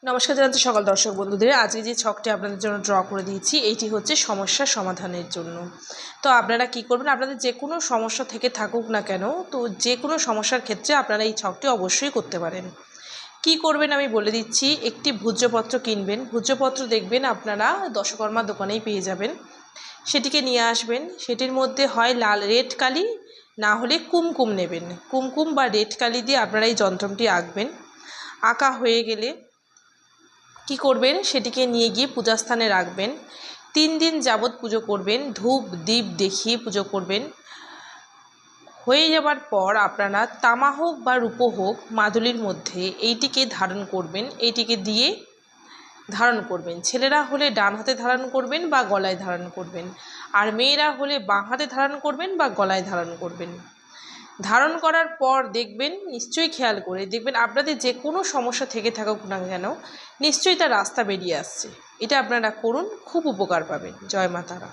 নমস্কার জানাচ্ছি সকল দর্শক বন্ধুদের। আজকে যে ছকটি আপনাদের জন্য ড্র করে দিয়েছি এইটি হচ্ছে সমস্যা সমাধানের জন্য। তো আপনারা কি করবেন, আপনাদের যে কোনো সমস্যা থেকে থাকুক না কেন, তো যে কোনো সমস্যার ক্ষেত্রে আপনারা এই ছকটি অবশ্যই করতে পারেন। কি করবেন আমি বলে দিচ্ছি। একটি ভূর্জপত্র কিনবেন। ভূর্জপত্র দেখবেন আপনারা দশকর্মা দোকানেই পেয়ে যাবেন। সেটিকে নিয়ে আসবেন। সেটির মধ্যে হয় লাল রেড কালি, না হলে কুমকুম নেবেন। কুমকুম বা রেড কালি দিয়ে আপনারা এই যন্ত্রটি আঁকবেন। আঁকা হয়ে গেলে কি করবেন, সেটিকে নিয়ে গিয়ে পূজাস্থানে রাখবেন। 3 দিন যাবৎ পুজো করবেন, ধূপ দীপ দেখিয়ে পুজো করবেন। হয়ে যাবার পর আপনারা তামা হোক বা রূপো হোক মাদুলির মধ্যে এইটিকে ধারণ করবেন। এইটিকে দিয়ে ধারণ করবেন। ছেলেরা হলে ডান হাতে ধারণ করবেন বা গলায় ধারণ করবেন, আর মেয়েরা হলে বাঁ হাতে ধারণ করবেন বা গলায় ধারণ করবেন। ধারণ করার পর দেখবেন, নিশ্চয়ই খেয়াল করে দেখবেন, আপনাদের যে কোনো সমস্যা থেকে থাকুক না কেন নিশ্চয়ই তার রাস্তা বেরিয়ে আসছে। এটা আপনারা করুন, খুব উপকার পাবেন। জয় মা তারা।